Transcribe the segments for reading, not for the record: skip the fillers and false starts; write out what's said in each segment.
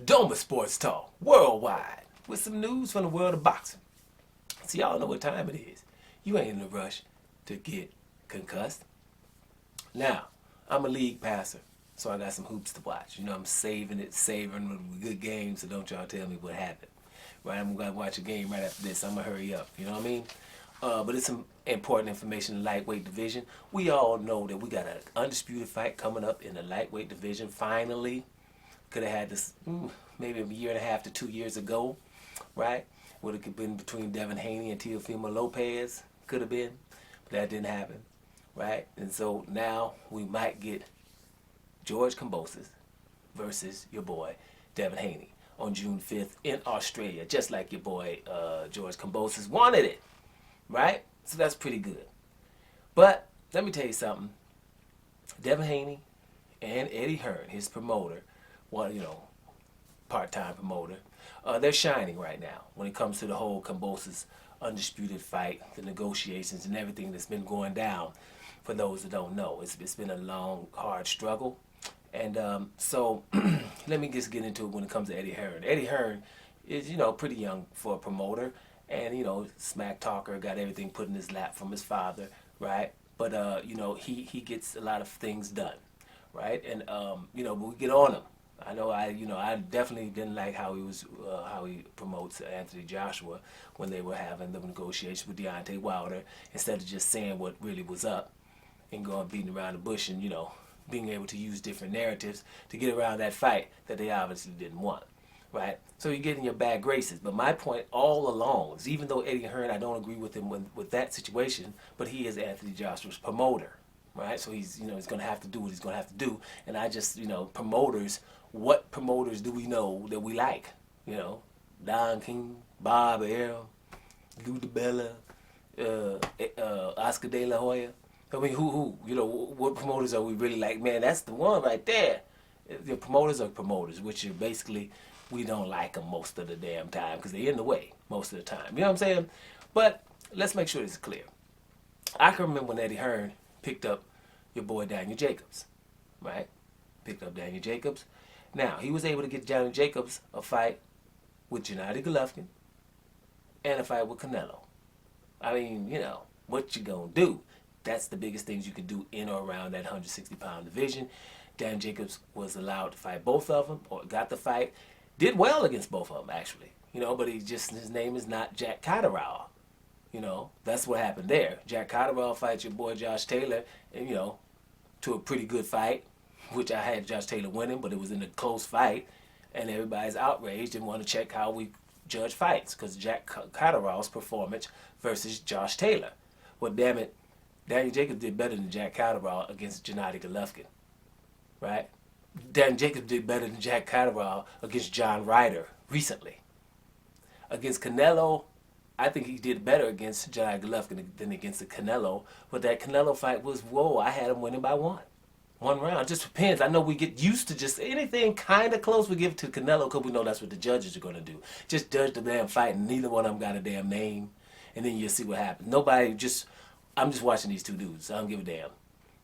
Doma Sports Talk worldwide with some news from the world of boxing. So y'all know what time it is. You ain't in a rush to get concussed. Now, I'm a league passer, so I got some hoops to watch. You know, I'm savoring with good games, so don't y'all tell me what happened. Right, I'm going to watch a game right after this. I'm going to hurry up, you know what I mean? But it's some important information in the lightweight division. We all know that we got an undisputed fight coming up in the lightweight division. Finally, could have had this maybe a year and a half to 2 years ago, right? Would have been between Devin Haney and Teofimo Lopez. Could have been, but that didn't happen, right? And so now we might get George Kambosos versus your boy Devin Haney on June 5th in Australia, just like your boy George Kambosos wanted it, right? So that's pretty good. But let me tell you something. Devin Haney and Eddie Hearn, his promoter, part-time promoter, they're shining right now when it comes to the whole Kambosos undisputed fight, the negotiations and everything that's been going down. For those that don't know, it's been a long, hard struggle. And so let me just get into it when it comes to Eddie Hearn. Eddie Hearn is, pretty young for a promoter and, smack talker, got everything put in his lap from his father, right? But, he gets a lot of things done, right? And, we get on him. I know I definitely didn't like how he promotes Anthony Joshua when they were having the negotiations with Deontay Wilder, instead of just saying what really was up and going beating around the bush and, being able to use different narratives to get around that fight that they obviously didn't want, right? So you get in your bad graces. But my point all along is, even though Eddie Hearn, I don't agree with him with that situation, but he is Anthony Joshua's promoter, right? So he's going to have to do what he's going to have to do. And I just, promoters, what promoters do we know that we like? Don King, Bob, Errol, Lou DiBella, Oscar De La Hoya. I mean, who, what promoters are we really like? Man, that's the one right there. The promoters are promoters, which are basically, we don't like them most of the damn time because they're in the way most of the time. You know what I'm saying? But let's make sure this is clear. I can remember when Eddie Hearn picked up your boy Daniel Jacobs, right? Picked up Daniel Jacobs. Now, he was able to get Daniel Jacobs a fight with Gennady Golovkin and a fight with Canelo. I mean, what you gonna do? That's the biggest things you can do in or around that 160-pound division. Dan Jacobs was allowed to fight both of them, or got the fight. Did well against both of them, actually. But his name is not Jack Catterall. That's what happened there. Jack Catterall fights your boy Josh Taylor, and, to a pretty good fight, which I had Josh Taylor winning, but it was in a close fight, and everybody's outraged and want to check how we judge fights, because Jack Catterall's performance versus Josh Taylor. Well, damn it, Daniel Jacobs did better than Jack Catterall against Gennady Golovkin, right? Daniel Jacobs did better than Jack Catterall against John Ryder recently. Against Canelo, I think he did better against Gennady Golovkin than against the Canelo, but that Canelo fight was, I had him winning by one round. It just depends. I know we get used to just anything kind of close, we give it to Canelo because we know that's what the judges are going to do. Just judge the damn fight, and neither one of them got a damn name, and then you'll see what happens. I'm just watching these two dudes. I don't give a damn,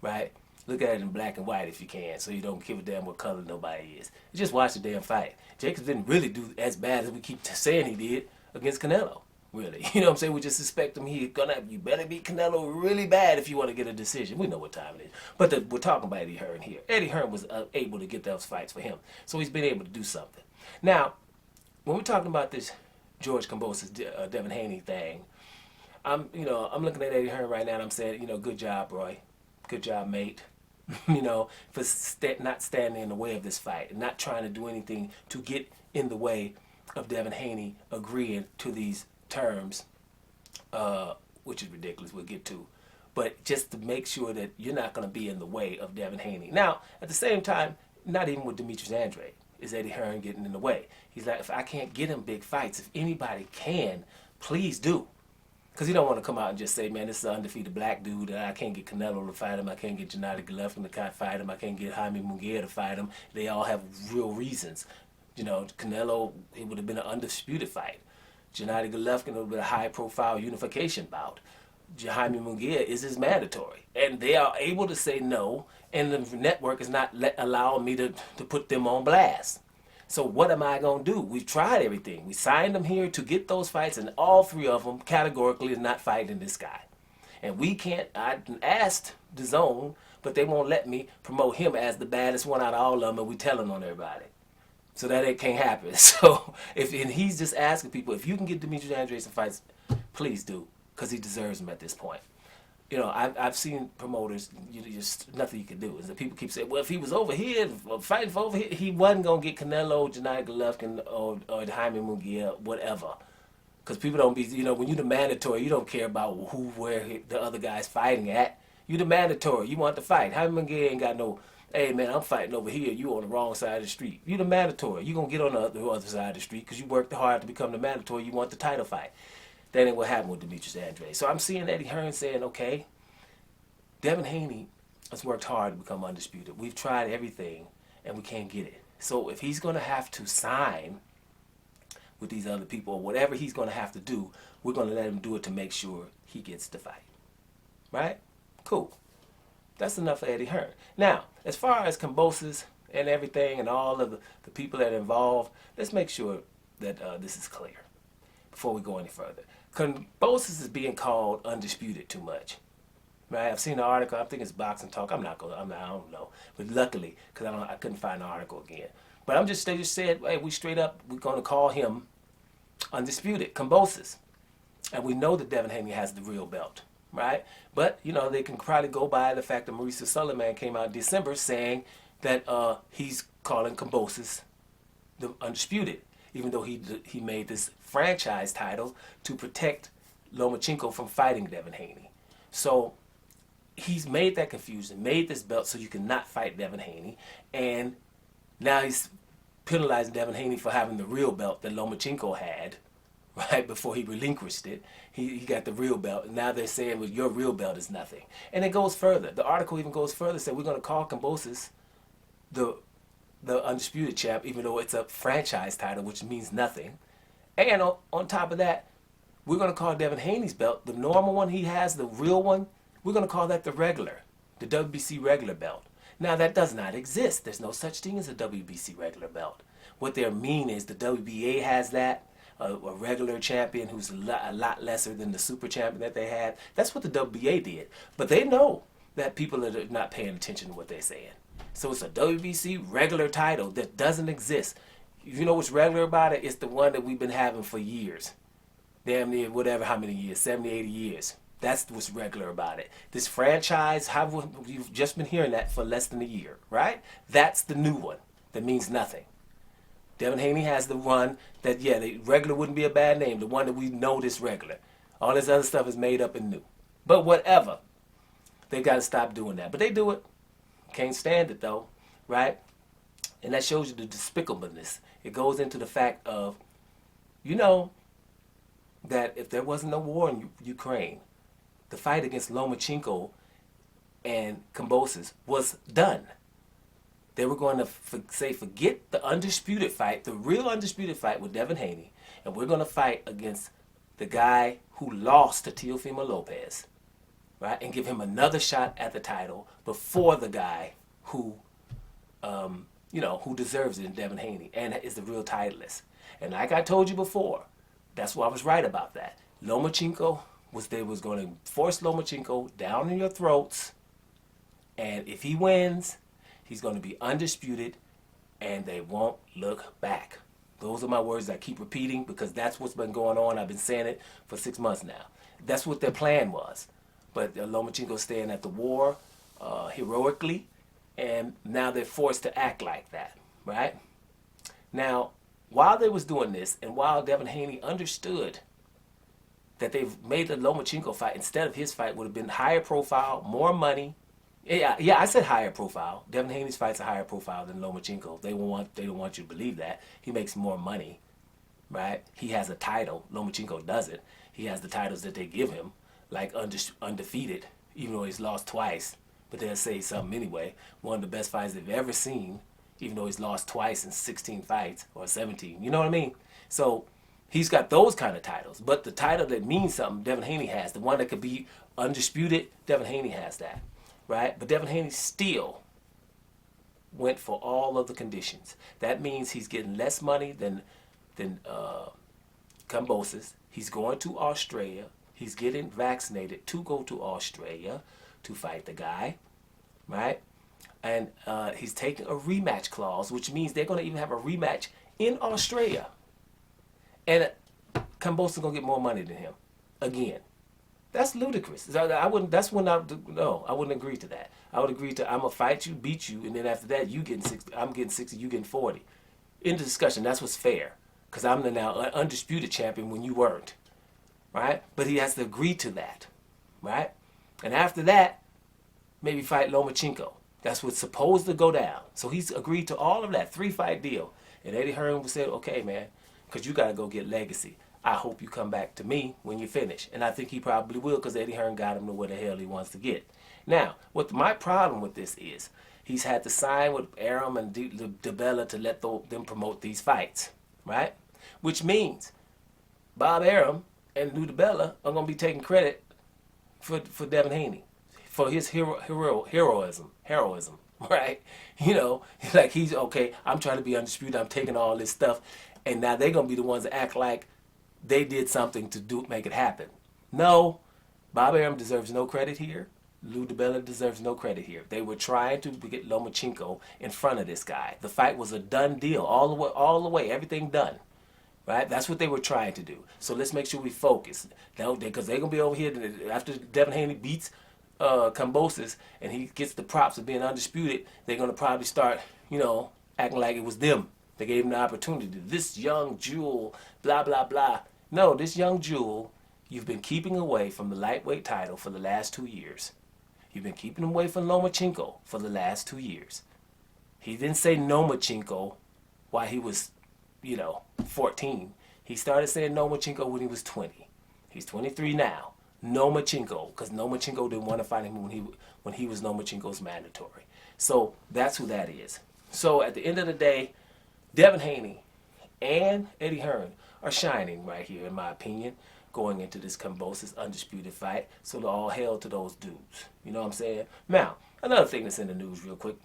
right? Look at it in black and white if you can, so you don't give a damn what color nobody is. Just watch the damn fight. Jacobs didn't really do as bad as we keep saying he did against Canelo, really. You know what I'm saying? We just suspect him. You better beat Canelo really bad if you want to get a decision. We know what time it is. But we're talking about Eddie Hearn here. Eddie Hearn was able to get those fights for him, so he's been able to do something. Now, when we're talking about this George Kambosos, Devin Haney thing, I'm looking at Eddie Hearn right now and I'm saying, good job, Roy. Good job, mate. For not standing in the way of this fight and not trying to do anything to get in the way of Devin Haney agreeing to these terms, which is ridiculous, we'll get to. But just to make sure that you're not going to be in the way of Devin Haney. Now, at the same time, not even with Demetrius Andrade is Eddie Hearn getting in the way. He's like, if I can't get him big fights, if anybody can, please do. Because he don't want to come out and just say, man, this is an undefeated black dude. I can't get Canelo to fight him. I can't get Gennady Golovkin to fight him. I can't get Jaime Munguia to fight him. They all have real reasons. Canelo, it would have been an undisputed fight. Gennady Golovkin would have been a high-profile unification bout. Jaime Munguia is mandatory. And they are able to say no, and the network is not allowing me to put them on blast. So what am I going to do? We've tried everything. We signed him here to get those fights, and all three of them categorically is not fighting this guy. And we can't, I asked the zone, but they won't let me promote him as the baddest one out of all of them, and we telling on everybody. So that it can't happen. So and he's just asking people, if you can get Demetrius Andrade some fights, please do, because he deserves them at this point. You know, I've seen promoters, just nothing you can do. Is that people keep saying, well, if he was over here, fighting for over here, he wasn't going to get Canelo, Gennady Golovkin, or Jaime Munguia, whatever. Because people don't be, you know, when you're the mandatory, you don't care about where the other guy's fighting at. You're the mandatory. You want to fight. Jaime Munguia ain't got no, hey, man, I'm fighting over here. You on the wrong side of the street. You're the mandatory. You're going to get on the other side of the street because you worked hard to become the mandatory. You want the title fight. That ain't what happened with Demetrius Andrade. So I'm seeing Eddie Hearn saying, okay, Devin Haney has worked hard to become undisputed. We've tried everything, and we can't get it. So if he's going to have to sign with these other people, or whatever he's going to have to do, we're going to let him do it to make sure he gets the fight. Right? Cool. That's enough for Eddie Hearn. Now, as far as Kambosos and everything and all of the people that are involved, let's make sure that this is clear before we go any further. Kambosos is being called undisputed too much. Right? I've seen the article. I think it's Boxing Talk. I don't know. But luckily, because I couldn't find the article again. But they just said, hey, we're going to call him undisputed, Kambosos. And we know that Devin Haney has the real belt, right? But, you know, they can probably go by the fact that Mauricio Sullivan came out in December saying that he's calling Kambosos the undisputed, even though he made this franchise title to protect Lomachenko from fighting Devin Haney. So he's made that confusion, made this belt so you cannot fight Devin Haney, and now he's penalizing Devin Haney for having the real belt that Lomachenko had, right, before he relinquished it. He got the real belt, and now they're saying, well, your real belt is nothing. And it goes further. The article even goes further, said we're going to call Kambosos the undisputed champ, even though it's a franchise title, which means nothing. And on top of that, we're going to call Devin Haney's belt, the normal one he has, the real one, we're going to call that the regular, the WBC regular belt. Now, that does not exist. There's no such thing as a WBC regular belt. What they mean is the WBA has that, a regular champion who's a lot lesser than the super champion that they had. That's what the WBA did. But they know that people are not paying attention to what they're saying. So it's a WBC regular title that doesn't exist. You know what's regular about it? It's the one that we've been having for years. Damn near whatever, how many years, 70, 80 years. That's what's regular about it. This franchise, you've just been hearing that for less than a year, right? That's the new one that means nothing. Devin Haney has the one that, yeah, the regular wouldn't be a bad name, the one that we know this regular. All this other stuff is made up and new. But whatever. They've got to stop doing that. But they do it. Can't stand it, though, right? And that shows you the despicableness. It goes into the fact of, you know, that if there wasn't a war in Ukraine, the fight against Lomachenko and Kambosos was done. They were going to say, forget the undisputed fight, the real undisputed fight with Devin Haney, and we're going to fight against the guy who lost to Teofimo Lopez, right, and give him another shot at the title before the guy who, who deserves it in Devin Haney and is the real titleist. And like I told you before, that's why I was right about that. Lomachenko was going to force Lomachenko down in your throats, and if he wins, he's going to be undisputed, and they won't look back. Those are my words I keep repeating because that's what's been going on. I've been saying it for 6 months now. That's what their plan was. But Lomachenko's staying at the war heroically, and now they're forced to act like that, right? Now, while they was doing this, and while Devin Haney understood that they've made the Lomachenko fight instead of his fight would have been higher profile, more money. Yeah, I said higher profile. Devin Haney's fight's a higher profile than Lomachenko. They don't want you to believe that. He makes more money, right? He has a title. Lomachenko doesn't. He has the titles that they give him, like undefeated, even though he's lost twice. But they'll say something anyway. One of the best fights they've ever seen, even though he's lost twice in 16 fights or 17. You know what I mean? So he's got those kind of titles. But the title that means something, Devin Haney has. The one that could be undisputed, Devin Haney has that. Right? But Devin Haney still went for all of the conditions. That means he's getting less money than Kambosos. He's going to Australia. He's getting vaccinated to go to Australia to fight the guy, right? And he's taking a rematch clause, which means they're going to even have a rematch in Australia. And Kambosos is going to get more money than him again. That's ludicrous. I wouldn't. That's when I wouldn't agree to that. I would agree to I'm gonna fight you, beat you, and then after that you getting 60. I'm getting 60. You getting 40. In the discussion, that's what's fair. Because I'm the now undisputed champion when you weren't, right? But he has to agree to that, right? And after that, maybe fight Lomachenko. That's what's supposed to go down. So he's agreed to all of that 3-fight deal. And Eddie Hearn said, okay, man, because you got to go get legacy. I hope you come back to me when you finish. And I think he probably will because Eddie Hearn got him to where the hell he wants to get. Now, what my problem with this is, he's had to sign with Errol and DeBella to let them promote these fights, right? Which means Bob Arum and Lou DeBella are going to be taking credit for Devin Haney, for his heroism, right? You know, like he's, okay, I'm trying to be undisputed, I'm taking all this stuff, and now they're going to be the ones that act like they did something to make it happen. No, Bob Arum deserves no credit here. Lou DeBella deserves no credit here. They were trying to get Lomachenko in front of this guy. The fight was a done deal, all the way, everything done. Right? That's what they were trying to do. So let's make sure we focus. Because they're going to be over here after Devin Haney beats Kambosos and he gets the props of being undisputed, they're going to probably start, you know, acting like it was them. They gave him the opportunity. This young jewel, blah, blah, blah. No, this young jewel, you've been keeping away from the lightweight title for the last 2 years. You've been keeping him away from Lomachenko for the last 2 years. He didn't say Lomachenko while he was, 14. He started saying Lomachenko when he was 20. He's 23 now. Lomachenko, because Lomachenko didn't want to fight him when he was Lomachenko's mandatory. So that's who that is. So at the end of the day, Devin Haney and Eddie Hearn are shining right here, in my opinion, going into this Kambosos undisputed fight. So all hail to those dudes. You know what I'm saying? Now, another thing that's in the news real quick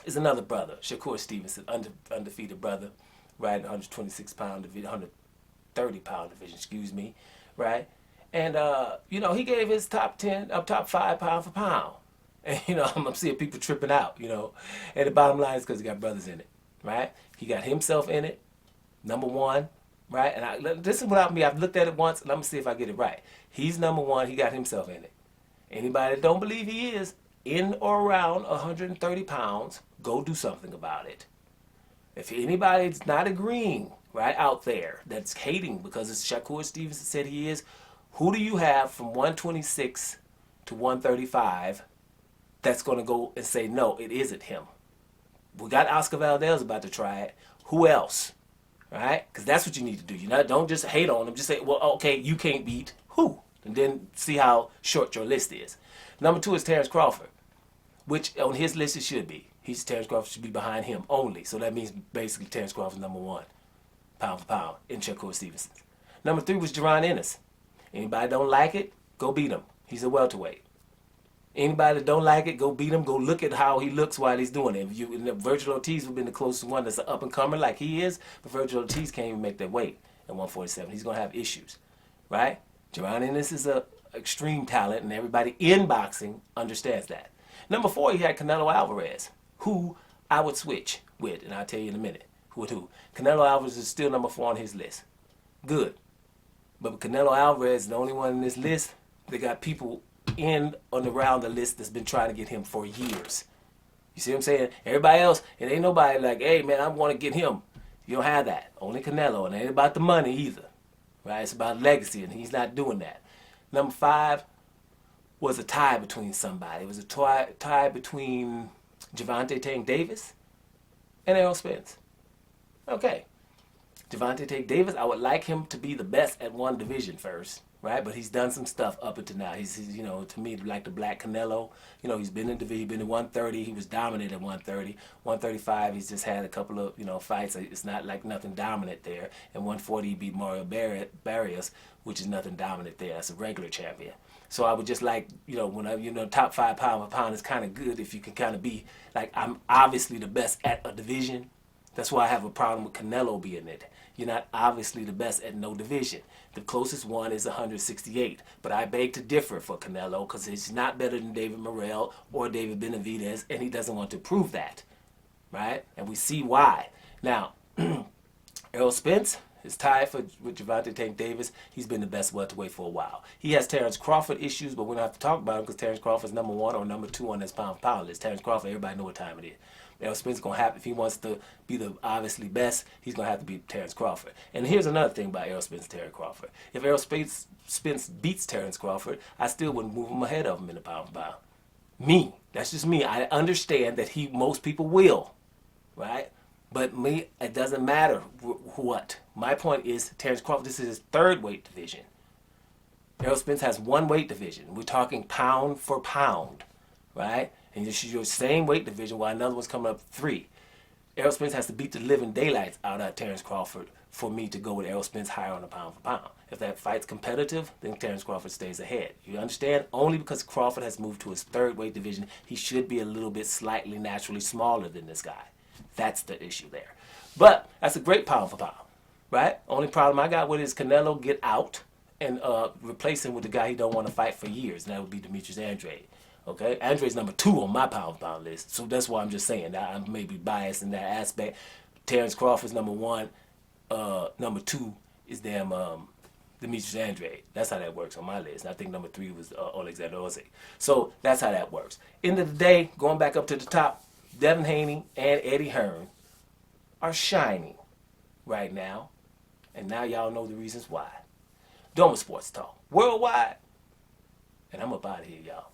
is another brother, Shakur Stevenson, undefeated brother, right, 126-pound division, 130-pound division, excuse me, right? And, he gave his top 5 pound for pound. And, I'm seeing people tripping out, And the bottom line is because he got brothers in it, right? He got himself in it, number one, right? And this is without me. I've looked at it once, and I'm going to see if I get it right. He's number one. He got himself in it. Anybody that don't believe he is in or around 130 pounds, go do something about it. If anybody's not agreeing, right, out there, that's hating because it's Shakur Stevenson said he is, who do you have from 126 to 135 that's going to go and say, no, it isn't him? We got Oscar Valdez about to try it. Who else? Right? Because that's what you need to do. Don't just hate on him. Just say, well, okay, you can't beat who? And then see how short your list is. Number 2 is Terence Crawford, which on his list it should be. Terence Crawford should be behind him only. So that means basically Terence Crawford's number 1, pound for pound, in Shakur Stevenson. Number 3 was Jaron Ennis. Anybody don't like it, go beat him. He's a welterweight. Anybody that don't like it, go beat him. Go look at how he looks while he's doing it. Virgil Ortiz would have been the closest one that's an up-and-comer like he is, but Virgil Ortiz can't even make that weight at 147. He's going to have issues, right? Jaron Ennis is an extreme talent, and everybody in boxing understands that. Number 4, he had Canelo Alvarez, who I would switch with, and I'll tell you in a minute who. Canelo Alvarez is still number 4 on his list. Good. But Canelo Alvarez is the only one in this list that got people in on around the list that's been trying to get him for years. You see what I'm saying? Everybody else, it ain't nobody like, hey man, I want to get him. You don't have that. Only Canelo, and it ain't about the money either. Right? It's about legacy, and he's not doing that. Number 5 was a tie between somebody. It was a tie between Javonte Tang Davis and Errol Spence. Okay. Javonte Tang Davis, I would like him to be the best at one division first, right? But he's done some stuff up until now. He's to me, like the black Canelo. He's been in division, he's been in 130. He was dominant at 130. 135, he's just had a couple of, fights. It's not like nothing dominant there. And 140, he beat Mario Barrios, which is nothing dominant there. That's a regular champion. So I would just like, when top 5 pound for pound is kind of good if you can kind of be like, I'm obviously the best at a division. That's why I have a problem with Canelo being it. You're not obviously the best at no division. The closest one is 168. But I beg to differ for Canelo because he's not better than David Morrell or David Benavidez, and he doesn't want to prove that. Right? And we see why. Now, Errol Spence is tied with Javonte Tank Davis. He's been the best welterweight for a while. He has Terence Crawford issues, but we don't have to talk about him because Terence Crawford is number 1 or number 2 on this pound for pound list. Terence Crawford, everybody know what time it is. Errol Spence is going to have, if he wants to be the obviously best, he's going to have to beat Terence Crawford. And here's another thing about Errol Spence and Terence Crawford. If Errol Spence beats Terence Crawford, I still wouldn't move him ahead of him in the pound for pound. Me. That's just me. I understand that most people will. Right? But me, it doesn't matter what. My point is, Terence Crawford, this is his 3rd weight division. Errol Spence has 1 weight division. We're talking pound for pound, right? And this is your same weight division while another one's coming up 3. Errol Spence has to beat the living daylights out of Terence Crawford for me to go with Errol Spence higher on the pound for pound. If that fight's competitive, then Terence Crawford stays ahead. You understand? Only because Crawford has moved to his 3rd weight division, he should be a little bit slightly naturally smaller than this guy. That's the issue there. But that's a great pound for pound, right? Only problem I got with it is Canelo get out and replace him with the guy he don't want to fight for years, and that would be Demetrius Andrade. Okay? Andre's number 2 on my pound for pound list, so that's why I'm just saying that I may be biased in that aspect. Terence Crawford's number 1. Number 2 is Demetrius Andrade. That's how that works on my list. And I think number 3 was Alexander Usyk. So that's how that works. End of the day, going back up to the top, Devin Haney and Eddie Hearn are shining right now. And now y'all know the reasons why. Doma Sports Talk. Worldwide. And I'm up out of here, y'all.